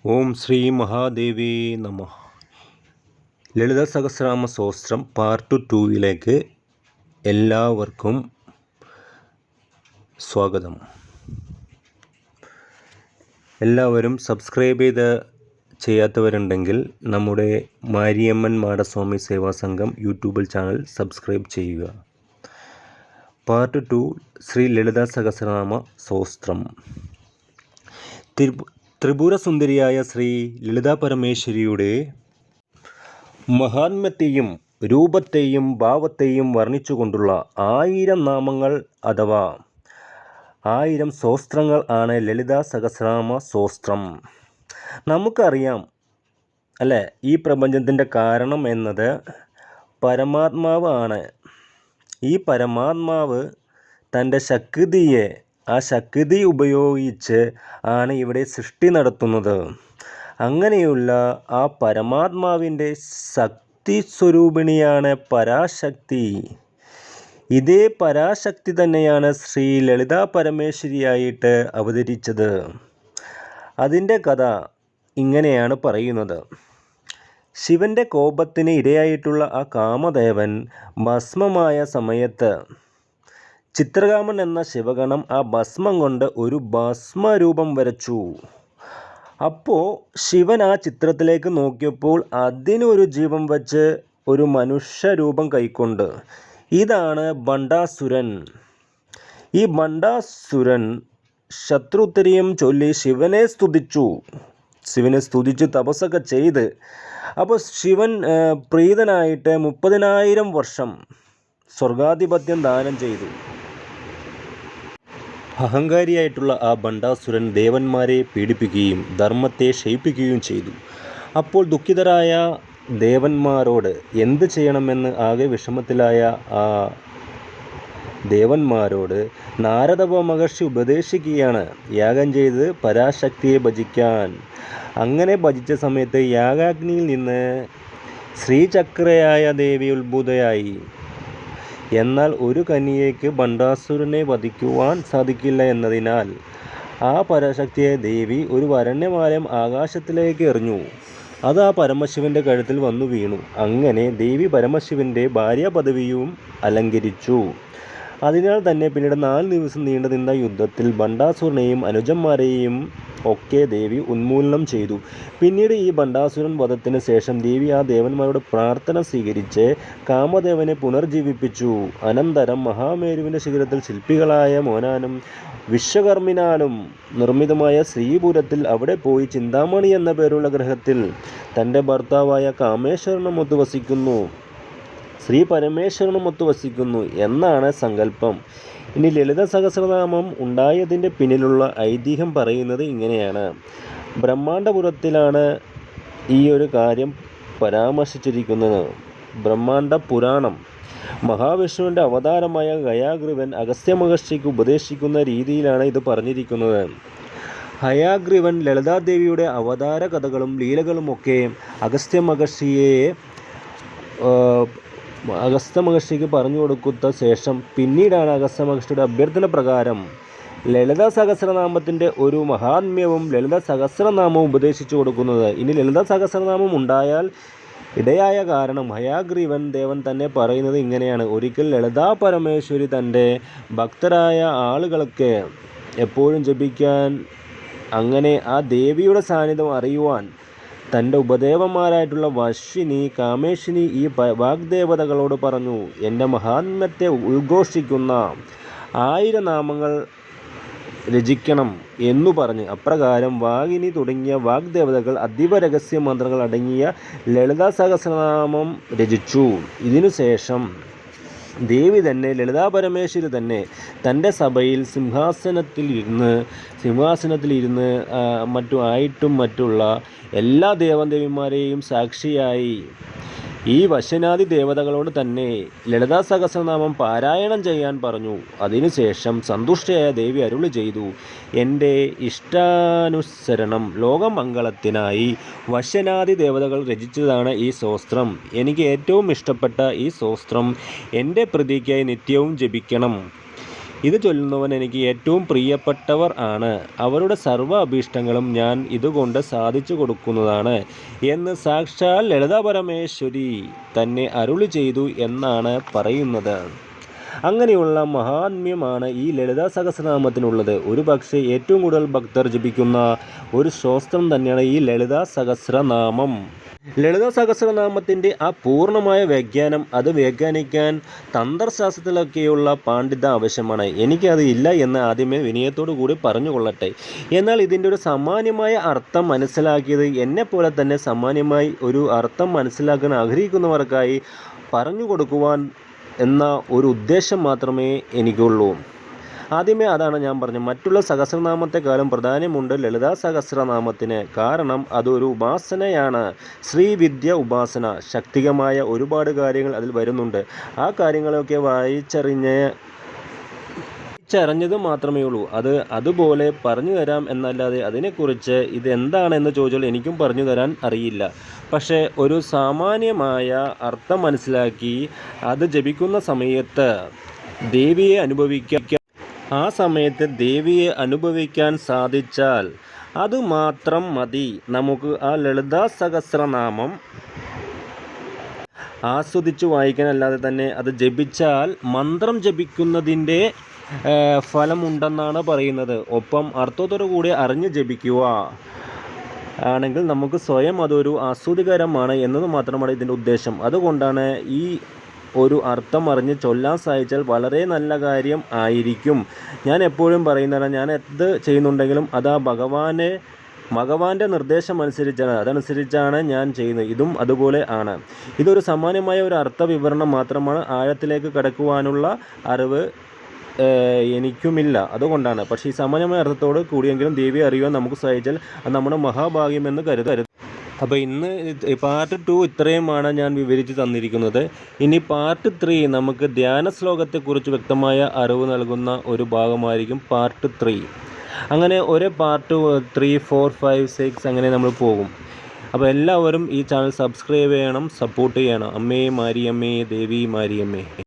ഓം ശ്രീ മഹാദേവി നമ. ലളിത സഹസ്രനാമ സ്തോത്രം പാർട്ട് 2 എല്ലാവർക്കും സ്വാഗതം. എല്ലാവരും സബ്സ്ക്രൈബ് ചെയ്യാത്തവരുണ്ടെങ്കിൽ നമ്മുടെ മാരിയമ്മൻ മാടസ്വാമി സേവാ സംഘം യൂട്യൂബിൽ ചാനൽ സബ്സ്ക്രൈബ് ചെയ്യുക. പാർട്ട് 2 ശ്രീ ലളിത സഹസ്രനാമ സ്തോത്രം. ത്രിപുരസുന്ദരിയായ ശ്രീ ലളിതാ പരമേശ്വരിയുടെ മഹാത്മ്യത്തെയും രൂപത്തെയും ഭാവത്തെയും വർണ്ണിച്ചുകൊണ്ടുള്ള 1000 നാമങ്ങൾ അഥവാ 1000 സ്തോത്രങ്ങൾ ആണ് ലളിതാ സഹസ്രനാമ സ്തോത്രം. നമുക്കറിയാം അല്ലേ, ഈ പ്രപഞ്ചത്തിൻ്റെ കാരണം എന്നത് പരമാത്മാവ് ആണ്. ഈ പരമാത്മാവ് തൻ്റെ ആ ശക്തി ഉപയോഗിച്ച് ആണ് ഇവിടെ സൃഷ്ടി നടത്തുന്നത്. അങ്ങനെയുള്ള ആ പരമാത്മാവിൻ്റെ ശക്തി സ്വരൂപിണിയാണ് പരാശക്തി. ഇതേ പരാശക്തി തന്നെയാണ് ശ്രീ ലളിതാ പരമേശ്വരിയായിട്ട് അവതരിച്ചത്. അതിൻ്റെ കഥ ഇങ്ങനെയാണ് പറയുന്നത്. ശിവൻ്റെ കോപത്തിന് ഇരയായിട്ടുള്ള ആ കാമദേവൻ ഭസ്മമായ സമയത്ത് ചിത്രകാമൻ എന്ന ശിവഗണം ആ ഭസ്മം കൊണ്ട് ഒരു ഭസ്മരൂപം വരച്ചു. അപ്പോൾ ശിവൻ ആ ചിത്രത്തിലേക്ക് നോക്കിയപ്പോൾ അതിനൊരു ജീവൻ വച്ച് ഒരു മനുഷ്യരൂപം കൈക്കൊണ്ട്. ഇതാണ് ഭണ്ഡാസുരൻ. ഈ ഭണ്ഡാസുരൻ ശത്രുത്തരിയം ചൊല്ലി ശിവനെ സ്തുതിച്ച് തപസ്സൊക്കെ ചെയ്ത് അപ്പോൾ ശിവൻ പ്രീതനായിട്ട് 30,000 വർഷം സ്വർഗാധിപത്യം ദാനം ചെയ്തു. അഹങ്കാരിയായിട്ടുള്ള ആ ഭണ്ഡാസുരൻ ദേവന്മാരെ പീഡിപ്പിക്കുകയും ധർമ്മത്തെ ക്ഷയിപ്പിക്കുകയും ചെയ്തു. അപ്പോൾ ദുഃഖിതരായ ദേവന്മാരോട് എന്ത് ചെയ്യണമെന്ന് ആകെ വിഷമത്തിലായ ആ ദേവന്മാരോട് നാരദ മഹർഷി ഉപദേശിക്കുകയാണ് യാഗം ചെയ്ത് പരാശക്തിയെ ഭജിക്കാൻ. അങ്ങനെ ഭജിച്ച സമയത്ത് യാഗാഗ്നിയിൽ നിന്ന് ശ്രീചക്രയായ ദേവി ഉത്ഭൂതയായി. എന്നാൽ ഒരു കന്യകയ്ക്ക് ഭണ്ഡാസുരനെ വധിക്കുവാൻ സാധിക്കില്ല എന്നതിനാൽ ആ പരാശക്തിയെ ദേവി ഒരു വരണ്യമാലയം ആകാശത്തിലേക്ക് എറിഞ്ഞു. അത് ആ പരമശിവൻ്റെ കഴുത്തിൽ വന്നു വീണു. അങ്ങനെ ദേവി പരമശിവൻ്റെ ഭാര്യാപദവിയും അലങ്കരിച്ചു. അതിനാൽ തന്നെ പിന്നീട് 4 ദിവസം നീണ്ടു നിന്ന യുദ്ധത്തിൽ ഭണ്ഡാസുരനെയും അനുജന്മാരെയും ഒക്കെ ദേവി ഉന്മൂലനം ചെയ്തു. പിന്നീട് ഈ ഭണ്ഡാസുരൻ വധത്തിന് ശേഷം ദേവി ആ ദേവന്മാരുടെ പ്രാർത്ഥന സ്വീകരിച്ച് കാമദേവനെ പുനർജീവിപ്പിച്ചു. അനന്തരം മഹാമേരുവിൻ്റെ ശിഖരത്തിൽ ശില്പികളായ മോനാനും വിശ്വകർമ്മിനാലും നിർമ്മിതമായ ശ്രീപുരത്തിൽ അവിടെ പോയി ചിന്താമണി എന്ന പേരുള്ള ഗ്രഹത്തിൽ തൻ്റെ ഭർത്താവായ കാമേശ്വരനുമൊത്ത് വസിക്കുന്നു. ശ്രീ പരമേശ്വരനുമൊത്ത് വസിക്കുന്നു എന്നാണ് സങ്കല്പം. ഇനി ലളിത സഹസ്രനാമം ഉണ്ടായതിൻ്റെ പിന്നിലുള്ള ഐതിഹ്യം പറയുന്നത് ഇങ്ങനെയാണ്. ബ്രഹ്മാണ്ഡപുരത്തിലാണ് ഈ ഒരു കാര്യം പരാമർശിച്ചിരിക്കുന്നത്. ബ്രഹ്മാണ്ഡ പുരാണം. മഹാവിഷ്ണുവിൻ്റെ അവതാരമായ ഹയഗ്രീവൻ അഗസ്ത്യ മഹർഷിക്ക് ഉപദേശിക്കുന്ന രീതിയിലാണ് ഇത് പറഞ്ഞിരിക്കുന്നത്. ഹയഗ്രീവൻ ലളിതാദേവിയുടെ അവതാര കഥകളും ലീലകളുമൊക്കെ അഗസ്ത്യ മഹർഷിക്ക് പറഞ്ഞു കൊടുക്കുന്ന ശേഷം പിന്നീടാണ് അഗസ്ത്യ മഹർഷിയുടെ അഭ്യർത്ഥന പ്രകാരം ലളിത സഹസ്രനാമത്തിൻ്റെ ഒരു മഹാത്മ്യവും ലളിത സഹസ്രനാമവും ഉപദേശിച്ചു കൊടുക്കുന്നത്. ഇനി ലളിത സഹസ്രനാമം ഉണ്ടായാൽ ഇടയായ കാരണം ഹയഗ്രീവൻ ദേവൻ തന്നെ പറയുന്നത് ഇങ്ങനെയാണ്. ഒരിക്കൽ ലളിതാ പരമേശ്വരി തൻ്റെ ഭക്തരായ ആളുകൾക്ക് എപ്പോഴും ജപിക്കാൻ, അങ്ങനെ ആ ദേവിയുടെ സാന്നിധ്യം അറിയുവാൻ തൻ്റെ ഉപദേവന്മാരായിട്ടുള്ള വശ്വിനി, കാമേഷിനി ഈ വാഗ്ദേവതകളോട് പറഞ്ഞു, എൻ്റെ മഹാത്മ്യത്തെ ഉദ്ഘോഷിക്കുന്ന 1000 നാമങ്ങൾ രചിക്കണം എന്നു പറഞ്ഞ്. അപ്രകാരം വാഗിനി തുടങ്ങിയ വാഗ്ദേവതകൾ അതീവ രഹസ്യ മന്ത്രങ്ങൾ അടങ്ങിയ ലളിതാ സഹസ്രനാമം രചിച്ചു. ഇതിനുശേഷം ദേവി തന്നെ, ലളിതാ പരമേശ്വരി തന്നെ തൻ്റെ സഭയിൽ സിംഹാസനത്തിലിരുന്ന് മറ്റുള്ള എല്ലാ ദേവദേവിമാരെയും സാക്ഷിയായി ഈ വശനാദി ദേവതകളോട് തന്നെ ലളിതാ സഹസ്രനാമം പാരായണം ചെയ്യാൻ പറഞ്ഞു. അതിനുശേഷം സന്തുഷ്ടയായ ദേവി അരുളി ചെയ്തു, എൻ്റെ ഇഷ്ടാനുസരണം ലോകമംഗളത്തിനായി വശനാദി ദേവതകൾ രചിച്ചതാണ് ഈ സ്തോത്രം. എനിക്ക് ഏറ്റവും ഇഷ്ടപ്പെട്ട ഈ സ്തോത്രം എൻ്റെ പ്രീതിക്കായി നിത്യവും ജപിക്കണം. ഇത് ചൊല്ലുന്നവൻ എനിക്ക് ഏറ്റവും പ്രിയപ്പെട്ടവർ ആണ്. അവരുടെ സർവ്വ അഭീഷ്ടങ്ങളും ഞാൻ ഇതുകൊണ്ട് സാധിച്ചു കൊടുക്കുന്നതാണ് എന്ന് സാക്ഷാൽ ലളിതാ പരമേശ്വരി തന്നെ അരുളി ചെയ്തു എന്നാണ് പറയുന്നത്. അങ്ങനെയുള്ള മഹാത്മ്യമാണ് ഈ ലളിതാ സഹസ്രനാമത്തിനുള്ളത്. ഒരു പക്ഷേ ഏറ്റവും കൂടുതൽ ഭക്തർ ജപിക്കുന്ന ഒരു സ്തോത്രം തന്നെയാണ് ഈ ലളിതാ സഹസ്രനാമം. ലളിതാ സഹസ്രനാമത്തിൻ്റെ ആ പൂർണ്ണമായ വ്യാഖ്യാനം അത് വ്യാഖ്യാനിക്കാൻ തന്ത്രശാസ്ത്രത്തിലൊക്കെയുള്ള പാണ്ഡിത്യം ആവശ്യമാണ്. എനിക്കത് ഇല്ല എന്ന് ആദ്യമേ വിനയത്തോടു കൂടി പറഞ്ഞുകൊള്ളട്ടെ. എന്നാൽ ഇതിൻ്റെ ഒരു സാമാന്യമായ അർത്ഥം മനസ്സിലാക്കിയത് എന്നെപ്പോലെ തന്നെ സാമാന്യമായി ഒരു അർത്ഥം മനസ്സിലാക്കാൻ ആഗ്രഹിക്കുന്നവർക്കായി പറഞ്ഞു കൊടുക്കുവാൻ എന്ന ഒരു ഉദ്ദേശം മാത്രമേ എനിക്കുള്ളൂ. ആദ്യമേ അതാണ് ഞാൻ പറഞ്ഞത്. മറ്റുള്ള സഹസ്രനാമത്തെക്കാളും പ്രാധാന്യമുണ്ട് ലളിതാ സഹസ്രനാമത്തിന്. കാരണം അതൊരു ഉപാസനയാണ്, ശ്രീവിദ്യ ഉപാസന. ശക്തികമായ ഒരുപാട് കാര്യങ്ങൾ അതിൽ വരുന്നുണ്ട്. ആ കാര്യങ്ങളൊക്കെ വായിച്ചറിഞ്ഞത് മാത്രമേ ഉള്ളൂ. അതുപോലെ പറഞ്ഞു തരാം എന്നല്ലാതെ അതിനെക്കുറിച്ച് ഇതെന്താണെന്ന് ചോദിച്ചാൽ എനിക്കും പറഞ്ഞു തരാൻ അറിയില്ല. പക്ഷേ ഒരു സാമാന്യമായ അർത്ഥം മനസ്സിലാക്കി അത് ജപിക്കുന്ന സമയത്ത് ദേവിയെ ആ സമയത്ത് ദേവിയെ അനുഭവിക്കാൻ സാധിച്ചാൽ അതുമാത്രം മതി. നമുക്ക് ആ ലളിതാ സഹസ്രനാമം ആസ്വദിച്ചു വായിക്കാനല്ലാതെ തന്നെ അത് ജപിച്ചാൽ മന്ത്രം ജപിക്കുന്നതിൻ്റെ ഫലമുണ്ടെന്നാണ് പറയുന്നത്. ഒപ്പം അർത്ഥത്തോടു കൂടി അറിഞ്ഞ് ജപിക്കുക ആണെങ്കിൽ നമുക്ക് സ്വയം അതൊരു ആസ്വാദികരമാണ് എന്നത് മാത്രമാണ് ഇതിൻ്റെ ഉദ്ദേശം. അതുകൊണ്ടാണ് ഈ ഒരു അർത്ഥം അറിഞ്ഞ് ചൊല്ലാൻ സാധിച്ചാൽ വളരെ നല്ല കാര്യം ആയിരിക്കും. ഞാൻ എപ്പോഴും പറയുന്നതാണ്, ഞാൻ എന്ത് ചെയ്യുന്നുണ്ടെങ്കിലും അത് ആ ഭഗവാന്റെ നിർദ്ദേശം അതനുസരിച്ചാണ് ഞാൻ ചെയ്യുന്നത്. ഇതും അതുപോലെ ആണ്. ഇതൊരു സാമാന്യമായ ഒരു അർത്ഥ വിവരണം മാത്രമാണ്. ആഴത്തിലേക്ക് കടക്കുവാനുള്ള അറിവ് എനിക്കുമില്ല. അതുകൊണ്ടാണ്. പക്ഷേ ഈ സാമാന്യമായ അർത്ഥത്തോട് കൂടിയെങ്കിലും ദേവിയെ അറിയുവാൻ നമുക്ക് സാധിച്ചാൽ അത് നമ്മുടെ മഹാഭാഗ്യമെന്ന് കരുതരുത്. അപ്പോൾ ഇന്ന് പാർട്ട് 2 ഇത്രയുമാണ് ഞാൻ വിവരിച്ച് തന്നിരിക്കുന്നത്. ഇനി പാർട്ട് 3 നമുക്ക് ധ്യാന ശ്ലോകത്തെക്കുറിച്ച് വ്യക്തമായ അറിവ് നൽകുന്ന ഒരു ഭാഗമായിരിക്കും പാർട്ട് 3. അങ്ങനെ ഒരു പാർട്ട് 3, 4, 5, 6 അങ്ങനെ നമ്മൾ പോകും. അപ്പോൾ എല്ലാവരും ഈ ചാനൽ സബ്സ്ക്രൈബ് ചെയ്യണം, സപ്പോർട്ട് ചെയ്യണം. അമ്മേ മാരിയമ്മേ, ദേവി മാരിയമ്മേ.